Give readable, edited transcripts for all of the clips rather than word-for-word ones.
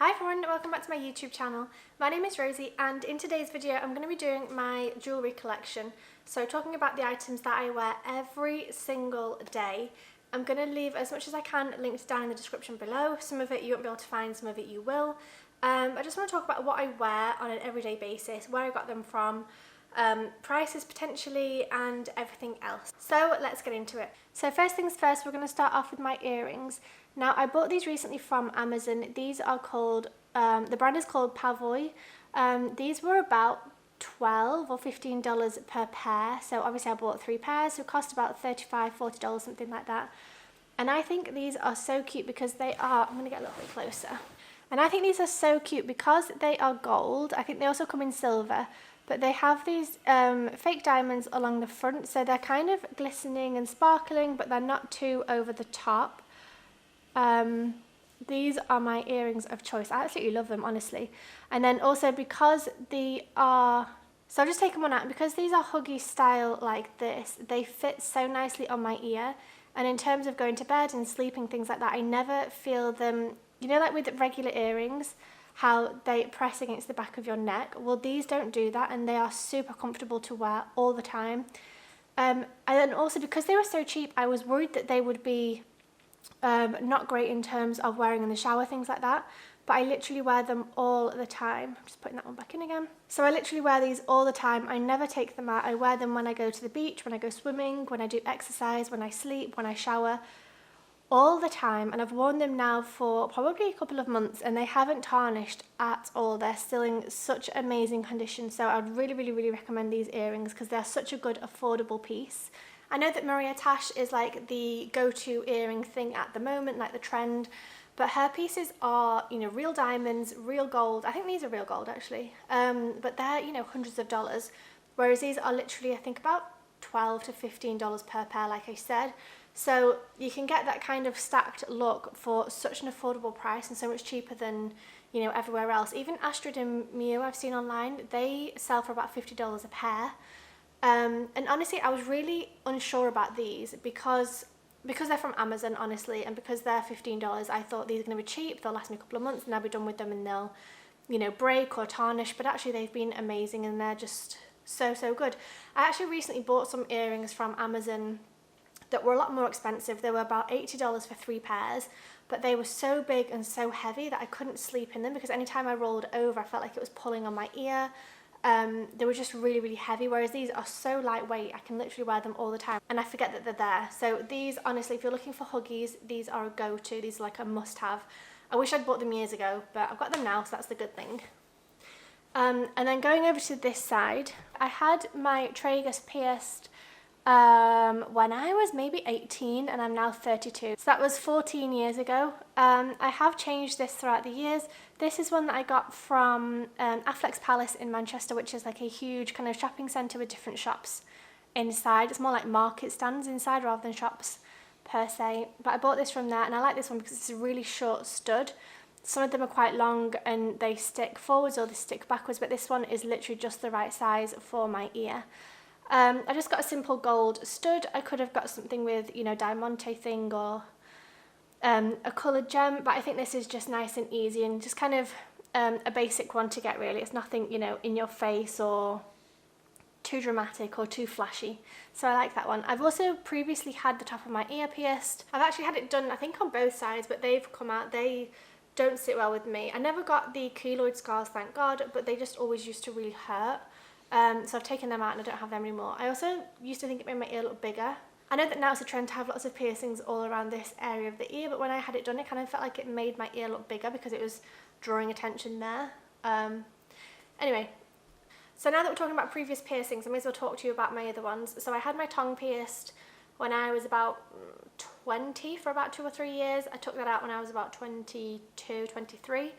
Hi everyone, welcome back to my YouTube channel. My name is Rosie and in today's video I'm going to be doing my jewellery collection. So talking about the items that I wear every single day. I'm going to leave as much as I can linked down in the description below. Some of it you won't be able to find, some of it you will. I just want to talk about what I wear on an everyday basis, where I got them from, prices potentially, and everything else. So let's get into it. So first things first, we're going to start off with my earrings. Now I bought these recently from Amazon. These are called, the brand is called Pavoy. These were about $12 or $15 per pair. So obviously I bought 3 pairs, so it cost about $35, $40, something like that. And I think these are so cute because they are, I'm going to get a little bit closer. And I think these are so cute because they are gold. I think they also come in silver, but they have these fake diamonds along the front. So they're kind of glistening and sparkling, but they're not too over the top. These are my earrings of choice. I absolutely love them, honestly. And then also because they are, so I'll just take them one out, because these are huggy style like this, they fit so nicely on my ear. And in terms of going to bed and sleeping, things like that, I never feel them, you know, like with regular earrings, how they press against the back of your neck. Well, these don't do that, and they are super comfortable to wear all the time. And then also because they were so cheap, I was worried that they would be not great in terms of wearing in the shower, things like that, but I literally wear them all the time. I'm just putting that one back in again. So I literally wear these all the time. I never take them out. I wear them when I go to the beach, when I go swimming, when I do exercise, when I sleep, when I shower, all the time. And I've worn them now for probably a couple of months and they haven't tarnished at all. They're still in such amazing condition. So I'd really recommend these earrings because they're such a good affordable piece. I know that Maria Tash is like the go-to earring thing at the moment, like the trend, but her pieces are, you know, real diamonds, real gold. I think these are real gold actually, but they're, you know, hundreds of dollars, whereas these are literally, I think, about $12 to $15 per pair, like I said. So you can get that kind of stacked look for such an affordable price and so much cheaper than, you know, everywhere else. Even Astrid and Miu I've seen online, they sell for about $50 a pair. And honestly, I was really unsure about these because they're from Amazon, honestly, and because they're $15, I thought these are going to be cheap, they'll last me a couple of months and I'll be done with them and they'll, you know, break or tarnish, but actually they've been amazing and they're just so good. I actually recently bought some earrings from Amazon that were a lot more expensive. They were about $80 for 3 pairs, but they were so big and so heavy that I couldn't sleep in them because anytime I rolled over, I felt like it was pulling on my ear. They were just really heavy, whereas these are so lightweight, I can literally wear them all the time and I forget that they're there. So these, honestly, if you're looking for huggies, these are a go-to. These are like a must-have. I wish I'd bought them years ago, but I've got them now, so that's the good thing. And then going over to this side, I had my tragus pierced when I was maybe 18 and I'm now 32, so that was 14 years ago. I have changed this throughout the years. This is one that I got from Affleck's Palace in Manchester, which is like a huge kind of shopping centre with different shops inside. It's more like market stands inside rather than shops per se, but I bought this from there and I like this one because it's a really short stud. Some of them are quite long and they stick forwards or they stick backwards, but this one is literally just the right size for my ear. I just got a simple gold stud. I could have got something with, you know, diamante thing or a coloured gem, but I think this is just nice and easy and just kind of a basic one to get, really. It's nothing, you know, in your face or too dramatic or too flashy, so I like that one. I've also previously had the top of my ear pierced. I've actually had it done, I think, on both sides, but they've come out, they don't sit well with me. I never got the keloid scars, thank God, but they just always used to really hurt. So I've taken them out and I don't have them anymore. I also used to think it made my ear look bigger. I know that now it's a trend to have lots of piercings all around this area of the ear, but when I had it done, it kind of felt like it made my ear look bigger because it was drawing attention there. Anyway, so now that we're talking about previous piercings, I may as well talk to you about my other ones. So I had my tongue pierced when I was about 20 for about 2 or 3 years. I took that out when I was about 22, 23.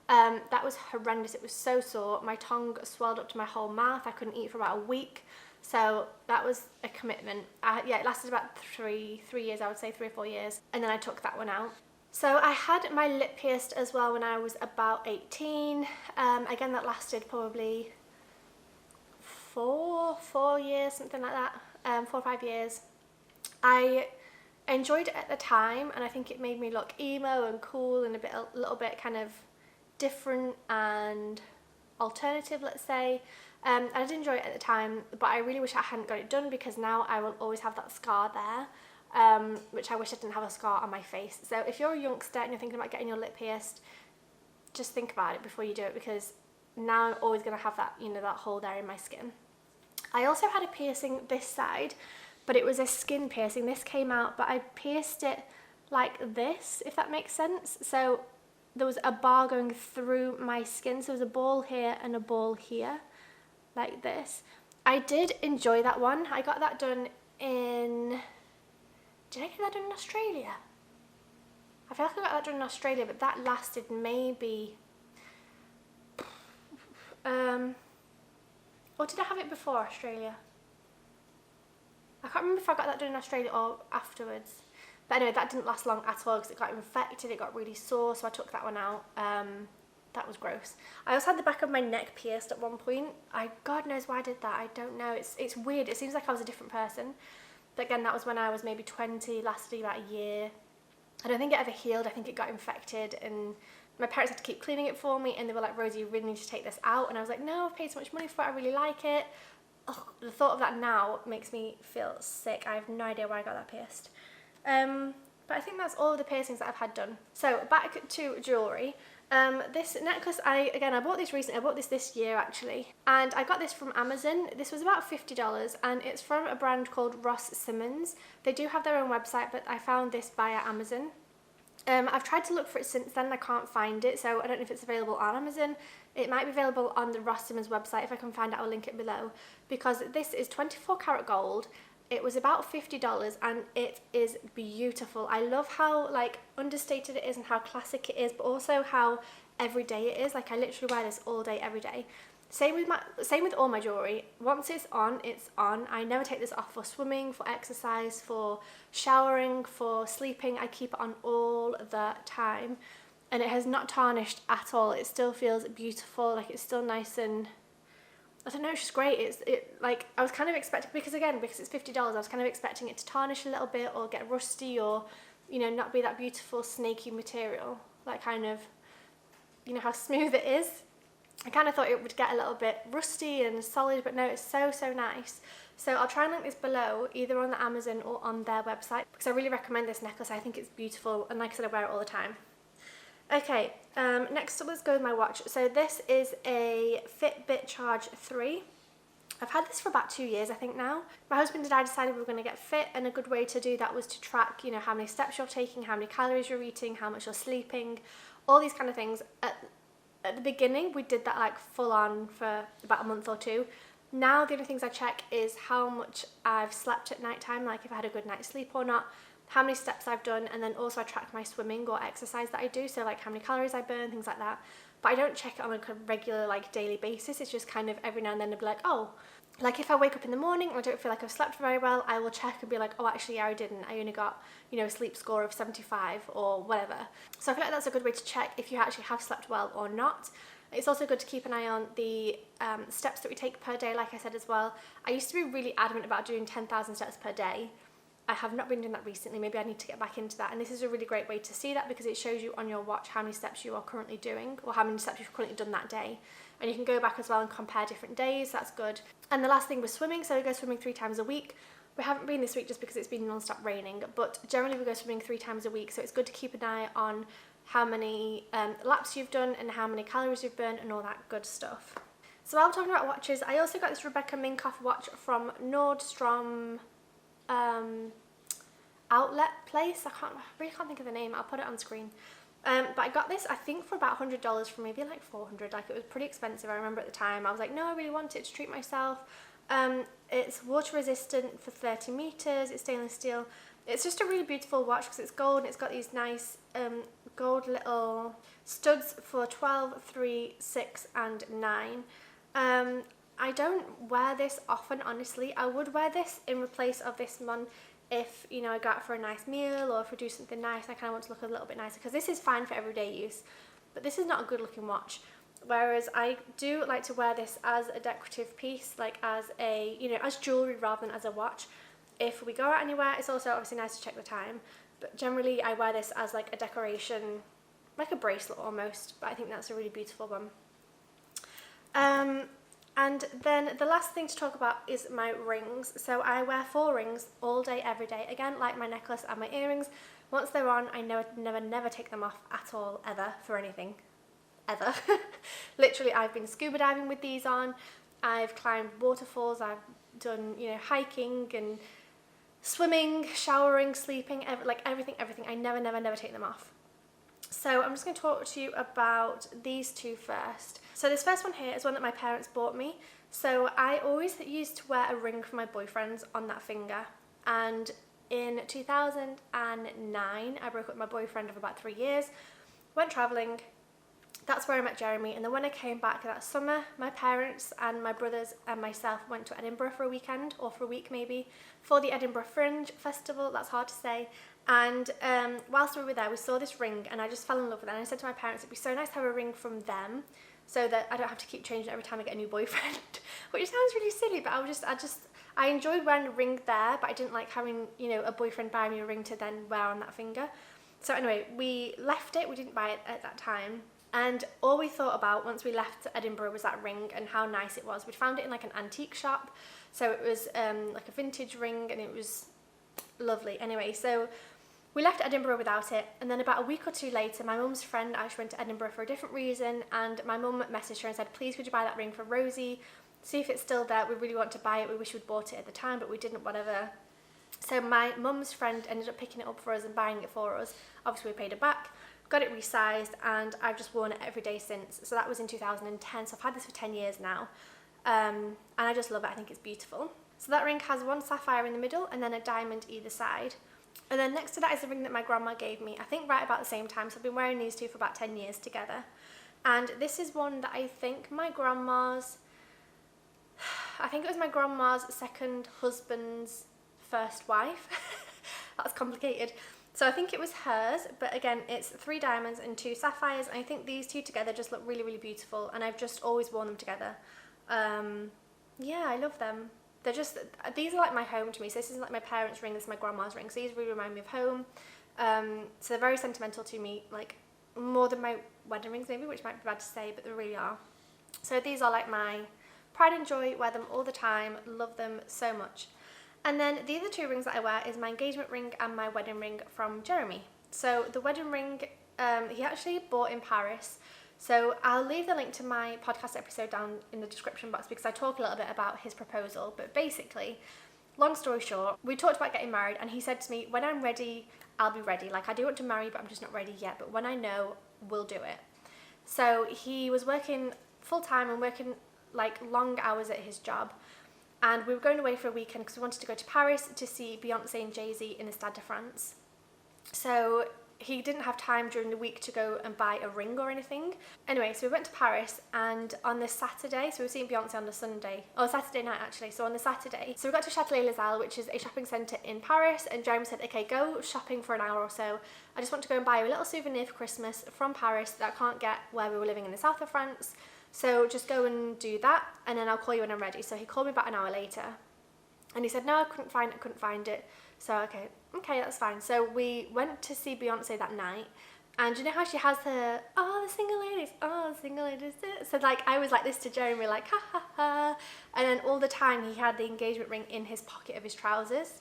That was horrendous. It was so sore. My tongue swelled up to my whole mouth. I couldn't eat for about a week. So that was a commitment. Yeah, it lasted about 3 years, I would say 3 or 4 years. And then I took that one out. So I had my lip pierced as well when I was about 18. Again, that lasted probably 4 years, something like that. 4 or 5 years. I enjoyed it at the time and I think it made me look emo and cool and a little bit kind of different and alternative, let's say. I did enjoy it at the time, but I really wish I hadn't got it done, because now I will always have that scar there, which I wish I didn't have a scar on my face. So if you're a youngster and you're thinking about getting your lip pierced, just think about it before you do it, because now I'm always going to have that, you know, that hole there in my skin. I also had a piercing this side, but it was a skin piercing. This came out, but I pierced it like this, if that makes sense. So there was a bar going through my skin, so there was a ball here and a ball here, like this. I did enjoy that one. I got that done in... Did I get that done in Australia? I feel like I got that done in Australia, but that lasted maybe... Or did I have it before Australia? I can't remember if I got that done in Australia or afterwards. But anyway, that didn't last long at all because it got infected, it got really sore, so I took that one out. That was gross. I also had the back of my neck pierced at one point. God knows why I did that, I don't know. It's weird, it seems like I was a different person. But again, that was when I was maybe 20, lasted about a year. I don't think it ever healed, I think it got infected, and my parents had to keep cleaning it for me, and they were like, Rosie, you really need to take this out. And I was like, no, I've paid so much money for it, I really like it. Ugh, the thought of that now makes me feel sick. I have no idea why I got that pierced. But I think that's all of the piercings that I've had done. So back to jewellery. This necklace, I bought this recently. I bought this year actually, and I got this from Amazon. This was about $50, and it's from a brand called Ross Simmons. They do have their own website, but I found this via Amazon. I've tried to look for it since then, I can't find it, so I don't know if it's available on Amazon. It might be available on the Ross Simmons website. If I can find it, I'll link it below, because this is 24 karat gold. It was about $50, and it is beautiful. I love how like understated it is and how classic it is, but also how everyday it is. Like, I literally wear this all day, every day. Same with all my jewellery. Once it's on, it's on. I never take this off for swimming, for exercise, for showering, for sleeping. I keep it on all the time, and it has not tarnished at all. It still feels beautiful. Like, it's still nice, and I don't know, it's just great. Like, I was kind of expecting, because it's $50, I was kind of expecting it to tarnish a little bit or get rusty, or, you know, not be that beautiful snaky material, like kind of, you know, how smooth it is. I kind of thought it would get a little bit rusty and solid, but no, it's so nice. So I'll try and link this below, either on the Amazon or on their website, because I really recommend this necklace. I think it's beautiful, and like I said, I wear it all the time. Okay, next up, let's go with my watch. So this is a Fitbit Charge 3. I've had this for about 2 years, I think now. My husband and I decided we were going to get fit, and a good way to do that was to track, you know, how many steps you're taking, how many calories you're eating, how much you're sleeping, all these kind of things. At the beginning, we did that like full on for about a month or two. Now the only things I check is how much I've slept at night time, like if I had a good night's sleep or not, how many steps I've done, and then also I track my swimming or exercise that I do, so like how many calories I burn, things like that. But I don't check it on a regular, like, daily basis. It's just kind of every now and then I'll be like, oh, like if I wake up in the morning and I don't feel like I've slept very well, I will check and be like, oh, actually, yeah, I didn't. I only got, you know, a sleep score of 75 or whatever. So I feel like that's a good way to check if you actually have slept well or not. It's also good to keep an eye on the steps that we take per day, like I said as well. I used to be really adamant about doing 10,000 steps per day. I have not been doing that recently. Maybe I need to get back into that. And this is a really great way to see that, because it shows you on your watch how many steps you are currently doing, or how many steps you've currently done that day. And you can go back as well and compare different days. That's good. And the last thing was swimming. So we go swimming 3 times a week. We haven't been this week just because it's been non-stop raining, but generally we go swimming 3 times a week. So it's good to keep an eye on how many laps you've done and how many calories you've burned and all that good stuff. So while I'm talking about watches, I also got this Rebecca Minkoff watch from Nordstrom outlet place. I really can't think of the name. I'll put it on screen. But I got this, I think, for about $100 from maybe like $400. Like, it was pretty expensive. I remember at the time I was like, no, I really want it to treat myself. It's water resistant for 30 meters. It's stainless steel. It's just a really beautiful watch because it's gold, and it's got these nice gold little studs for 12, 3, 6 and 9. I don't wear this often, honestly. I would wear this in replace of this one if, you know, I go out for a nice meal, or if I do something nice, I kind of want to look a little bit nicer, because this is fine for everyday use, but this is not a good looking watch. Whereas I do like to wear this as a decorative piece, like as a, you know, as jewellery rather than as a watch. If we go out anywhere, it's also obviously nice to check the time, but generally I wear this as like a decoration like a bracelet almost, but I think that's a really beautiful one. And then the last thing to talk about is my rings. So I wear 4 rings all day, every day. Again, like my necklace and my earrings. Once they're on, I never take them off at all, ever, for anything. Ever. Literally, I've been scuba diving with these on. I've climbed waterfalls. I've done, you know, hiking and swimming, showering, sleeping, everything. I never take them off. So I'm just going to talk to you about these 2 first. So this first one here is one that my parents bought me. So I always used to wear a ring for my boyfriends on that finger. And in 2009, I broke up with my boyfriend of about 3 years, went travelling. That's where I met Jeremy. And then when I came back that summer, my parents and my brothers and myself went to Edinburgh for a weekend, or for a week maybe, for the Edinburgh Fringe Festival. That's hard to say. And whilst we were there, we saw this ring and I just fell in love with it. And I said to my parents, it'd be so nice to have a ring from them so that I don't have to keep changing it every time I get a new boyfriend, which sounds really silly, but I enjoyed wearing a ring there, but I didn't like having, you know, a boyfriend buy me a ring to then wear on that finger. So anyway, we left it. We didn't buy it at that time. And all we thought about once we left Edinburgh was that ring and how nice it was. We found it in like an antique shop. So it was like a vintage ring and it was lovely. Anyway, so we left Edinburgh without it, and then about a week or 2 later, my mum's friend actually went to Edinburgh for a different reason, and my mum messaged her and said, please could you buy that ring for Rosie, see if it's still there, we really want to buy it, we wish we'd bought it at the time but we didn't, whatever. So my mum's friend ended up picking it up for us and buying it for us. Obviously we paid her back, got it resized, and I've just worn it every day since. So that was in 2010, so I've had this for 10 years now, and I just love it. I think it's beautiful. So that ring has 1 sapphire in the middle and then a diamond either side. And then next to that is a ring that my grandma gave me, I think right about the same time. So I've been wearing these 2 for about 10 years together. And this is one that I think my grandma's, I think it was my grandma's second husband's first wife. That's complicated. So I think it was hers, but again, it's 3 diamonds and 2 sapphires. And I think these 2 together just look really, really beautiful. And I've just always worn them together. Yeah, I love them. They're just, these are like my home to me. So this isn't like my parents' ring, this is my grandma's ring. So these really remind me of home. So they're very sentimental to me, like more than my wedding rings maybe, which might be bad to say, but they really are. So these are like my pride and joy, wear them all the time, love them so much. And then the other 2 rings that I wear is my engagement ring and my wedding ring from Jeremy. So the wedding ring, he actually bought in Paris. So I'll leave the link to my podcast episode down in the description box because I talk a little bit about his proposal. But basically, long story short, we talked about getting married and he said to me, when I'm ready, I'll be ready. Like, I do want to marry, but I'm just not ready yet. But when I know, we'll do it. So he was working full time and working like long hours at his job. And we were going away for a weekend because we wanted to go to Paris to see Beyonce and Jay-Z in the Stade de France. So he didn't have time during the week to go and buy a ring or anything. Anyway, so we went to Paris, and on this Saturday, so we were seeing Beyonce on the Sunday, or Saturday night actually, so on the Saturday, so we got to Châtelet-Les-Halles, which is a shopping centre in Paris, and Jeremy said, okay, go shopping for an hour or so. I just want to go and buy a little souvenir for Christmas from Paris that I can't get where we were living in the south of France, so just go and do that, and then I'll call you when I'm ready. So he called me about an hour later, and he said, no, I couldn't find it. So okay, that's fine. So we went to see Beyonce that night, and you know how she has her, oh, the single ladies. So like, I was like this to Jeremy, like, ha ha ha. And then all the time he had the engagement ring in his pocket of his trousers.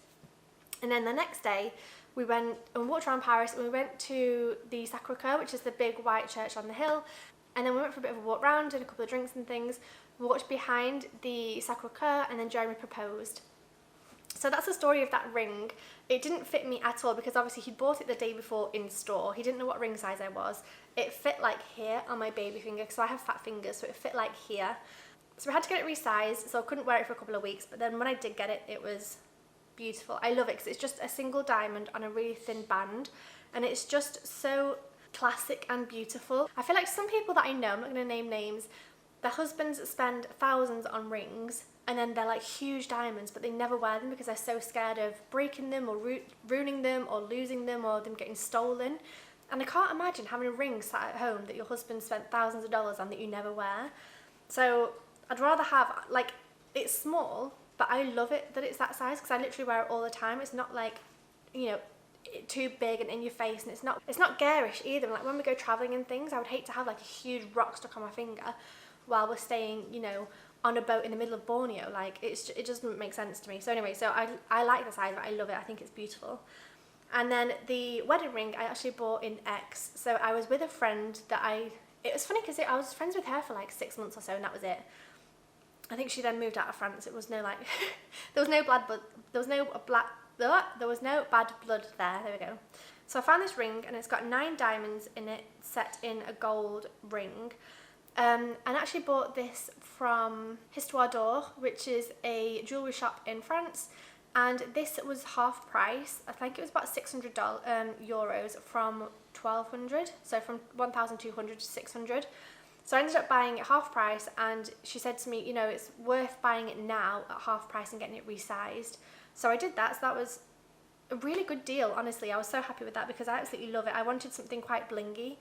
And then the next day we went and walked around Paris, and we went to the Sacré-Cœur, which is the big white church on the hill. And then we went for a bit of a walk around and a couple of drinks and things. We walked behind the Sacré-Cœur, and then Jeremy proposed. So that's the story of that ring. It didn't fit me at all because obviously he'd bought it the day before in store. He didn't know what ring size I was. It fit like here on my baby finger because I have fat fingers, so it fit like here. So we had to get it resized, so I couldn't wear it for a couple of weeks, but then when I did get it, it was beautiful. I love it because it's just a single diamond on a really thin band, and it's just so classic and beautiful. I feel like some people that I know, I'm not going to name names, their husbands spend thousands on rings, and then they're like huge diamonds, but they never wear them because they're so scared of breaking them or ruining them or losing them or them getting stolen. And I can't imagine having a ring sat at home that your husband spent thousands of dollars on that you never wear. So I'd rather have, like, it's small, but I love it that it's that size because I literally wear it all the time. It's not like, you know, too big and in your face, and it's not garish either. Like when we go traveling and things, I would hate to have like a huge rock stuck on my finger while we're staying, you know, on a boat in the middle of Borneo. Like it doesn't make sense to me. So anyway, so I like the size of it. I love it. I think it's beautiful. And then the wedding ring I actually bought in X. So I was with a friend that it was funny because I was friends with her for like 6 months or so, and that was it. I think she then moved out of France. It was no like there was no bad blood there. There we go. So I found this ring, and it's got 9 diamonds in it, set in a gold ring. And I actually bought this from Histoire d'Or, which is a jewellery shop in France, and this was half price. I think it was about €600 from 1,200, so from 1,200 to 600. So I ended up buying it half price, and she said to me, you know, it's worth buying it now at half price and getting it resized. So I did that. So that was a really good deal, honestly. I was so happy with that because I absolutely love it. I wanted something quite blingy,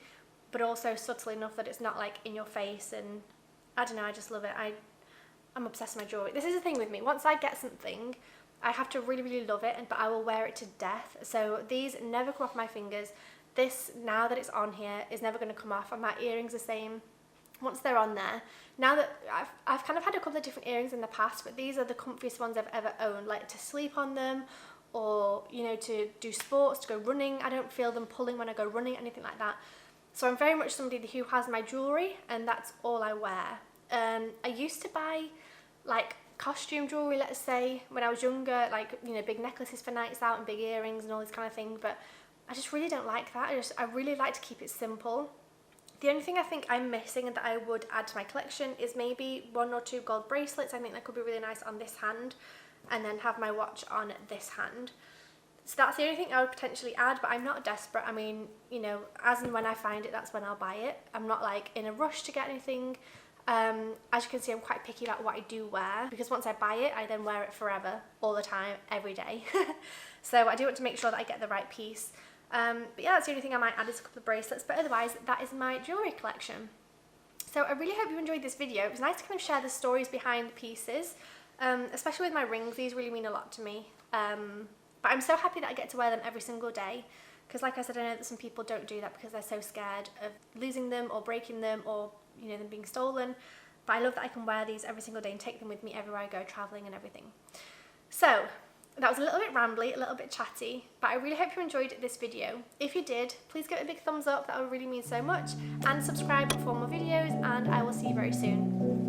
but also subtle enough that it's not like in your face, and I don't know, I just love it. I'm obsessed with my jewellery. This is the thing with me. Once I get something, I have to really, really love it, but I will wear it to death. So these never come off my fingers. This, now that it's on here, is never going to come off, and my earrings the same. Once they're on there, now that I've kind of had a couple of different earrings in the past, but these are the comfiest ones I've ever owned, like to sleep on them, or, you know, to do sports, to go running. I don't feel them pulling when I go running, anything like that. So I'm very much somebody who has my jewellery, and that's all I wear. I used to buy like costume jewellery, let's say, when I was younger, like, you know, big necklaces for nights out and big earrings and all this kind of thing, but I just really don't like that. I really like to keep it simple. The only thing I think I'm missing and that I would add to my collection is maybe 1 or 2 gold bracelets. I think that could be really nice on this hand, and then have my watch on this hand. So that's the only thing I would potentially add, but I'm not desperate. I mean, you know, as and when I find it, that's when I'll buy it. I'm not like in a rush to get anything. As you can see, I'm quite picky about what I do wear, because once I buy it, I then wear it forever, all the time, every day. So I do want to make sure that I get the right piece. But yeah, that's the only thing I might add is a couple of bracelets, but otherwise that is my jewellery collection. So I really hope you enjoyed this video. It was nice to kind of share the stories behind the pieces, especially with my rings. These really mean a lot to me. But I'm so happy that I get to wear them every single day, because like I said, I know that some people don't do that because they're so scared of losing them or breaking them, or, you know, them being stolen. But I love that I can wear these every single day and take them with me everywhere I go, travelling and everything. So that was a little bit rambly, a little bit chatty, but I really hope you enjoyed this video. If you did, please give it a big thumbs up. That would really mean so much, and subscribe for more videos, and I will see you very soon.